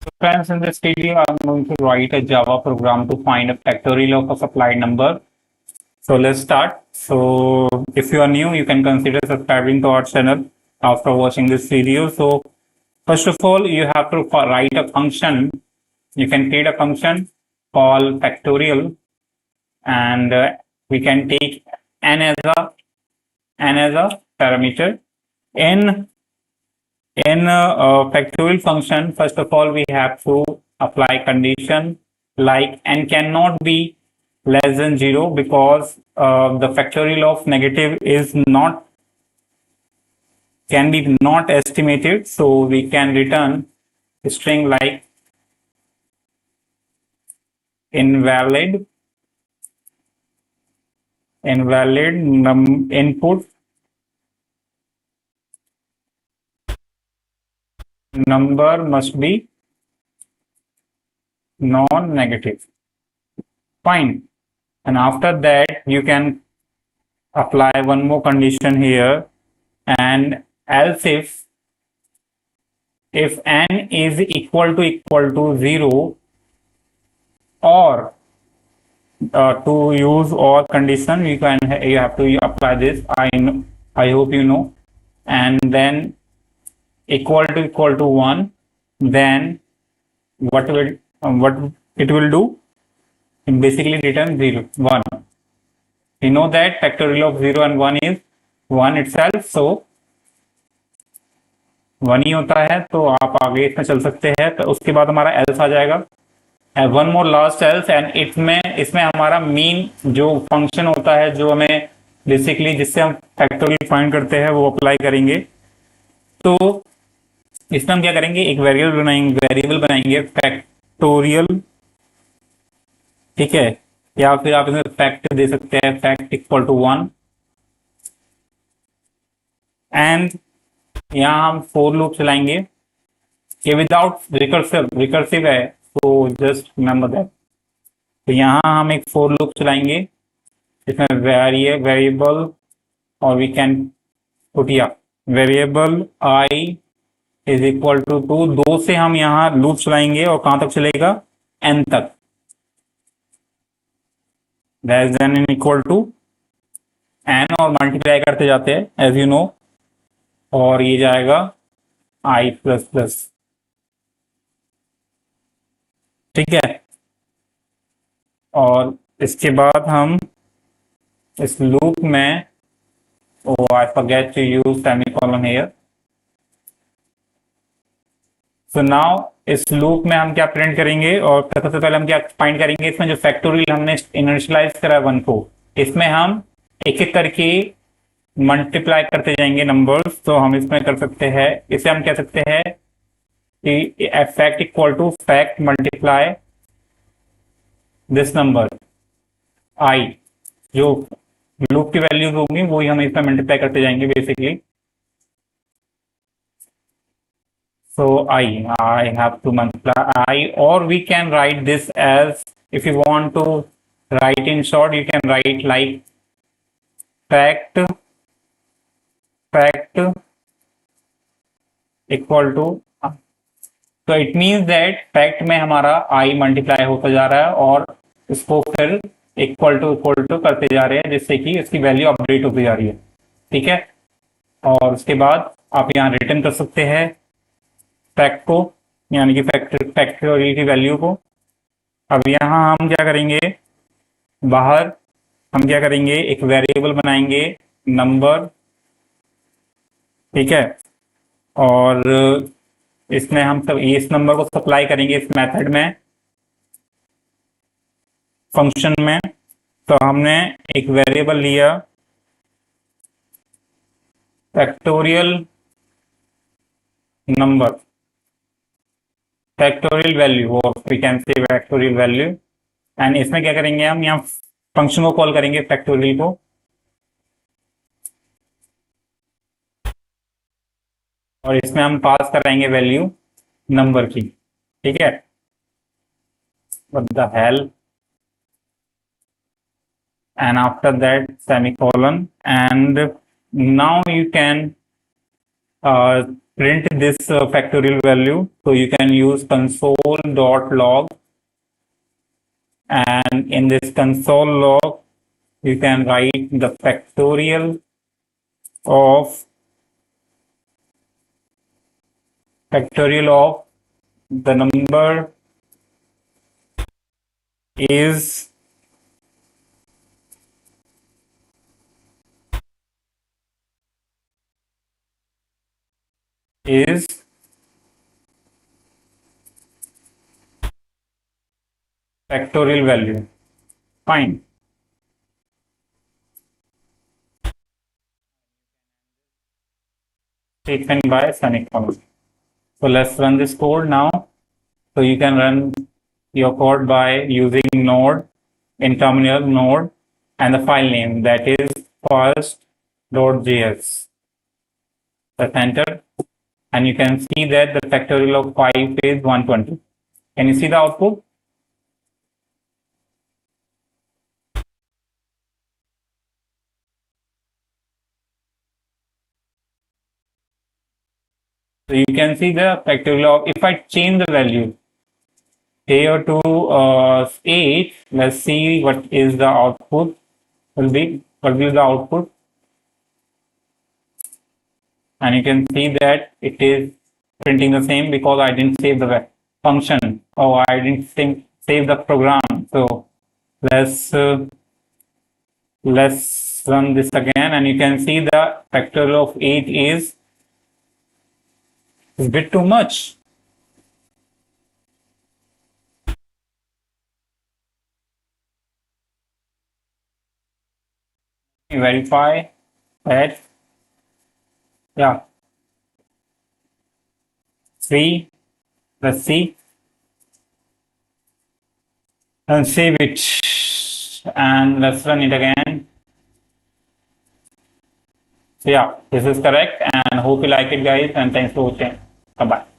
Friends, in this video, I'm going to write a Java program to find a factorial of a supplied number. So let's start. So if you are new, you can consider subscribing to our channel after watching this video. So first of all, you have to write a function. You can create a function called factorial, and we can take n as a parameter. In factorial function, first of all, we have to apply condition like n cannot be less than 0 because the factorial of negative is not can be not estimated. So we can return a string like invalid input number must be non-negative. Fine. And after that, you can apply one more condition here, and else if n is equal to 0, or to use or condition, you have to apply this. I hope you know. And then equal to 1, then what it will do? It basically return 1. We know that factorial of 0 and 1 is 1 itself, so 1 ही होता है. तो आप आगे इसमें चल सकते हैं. तो उसके बाद हमारा एल्स आ जाएगा, one more last else, and इसमें हमारा मीन जो फंक्शन होता है, जो हमें बेसिकली जिससे हम फैक्टोरियल फाइंड करते हैं, वो अप्लाई करेंगे. तो इसमें हम क्या करेंगे, एक वेरिएबल बनाएंगे फैक्टोरियल, ठीक है, या फिर आप इसमें फैक्ट दे सकते हैं, फैक्ट इक्वल टू 1. एंड यहाँ हम फोर लूप चलाएंगे. ये विदाउट रिकर्सिव है, तो जस्ट रिमेंबर दैट. तो यहाँ हम एक फोर लूप चलाएंगे इसमें वेरिएबल, और we can put variable i is equal to 2 से हम यहाँ लूप चलाएंगे, और कहां तक चलेगा, n तक, less than n equal to n, और मल्टीप्लाई करते जाते हैं एज यू नो, और ये जाएगा i प्लस प्लस. ठीक है. और इसके बाद हम इस लूप में, I forget to use semicolon here. So now इस लूप में हम क्या प्रिंट करेंगे, और सबसे पहले हम क्या फाइंड करेंगे, इसमें जो फैक्टोरियल हमने इनिशियलाइज करा 1 को, इसमें हम एक एक करके मल्टीप्लाई करते जाएंगे नंबर्स. तो हम इसमें कर सकते हैं, इसे हम कह सकते हैं कि fact equal to fact multiply this number i. जो लूप की वैल्यूज होंगी वही हम इसमें मल्टीप्लाई करते जाएंगे basically. So I have to multiply I, or we can write this as, if you want to write in short, you can write like fact equal to. तो it means that fact में हमारा i multiply होता जा रहा है, और इसको फिर इक्वल टू करते जा रहे हैं, जिससे कि इसकी वैल्यू अपडेट होती जा रही है. ठीक है. और उसके बाद आप यहाँ रिटर्न कर सकते हैं फैक्ट को, यानी कि फैक्टोरियल की वैल्यू को. अब यहाँ हम क्या करेंगे, बाहर हम क्या करेंगे, एक वेरिएबल बनाएंगे नंबर. ठीक है. और इसमें हम सब इस नंबर को सप्लाई करेंगे इस मेथड में, फंक्शन में. तो हमने एक वेरिएबल लिया फैक्टोरियल नंबर, फैक्टोरियल वैल्यू, और we can say factorial value. And इसमें क्या करेंगे, हम यहाँ फंक्शन को कॉल करेंगे फैक्टोरियल को, और इसमें हम पास कराएंगे वैल्यू नंबर की. ठीक है. What the hell. and after that semicolon, and now you can print this factorial value. So you can use console.log, and in this console log, you can write the factorial of the number is factorial value. Fine. Taken by semicolon. So let's run this code now. So you can run your code by using node in terminal node and the file name, that is first.js. Press enter, and you can see that the factorial of 5 is 120. Can you see the output? So you can see the factorial of, if I change the value here to 8, let's see what is the output will be. What will be the output? And you can see that it is printing the same because I didn't save the function, or I didn't save the program. So let's run this again, and you can see the factorial of 8 is a bit too much. Verify that, yeah, 3. Let's see and save it, and let's run it again. So yeah, this is correct, and hope you like it, guys, and thanks for watching. Bye bye.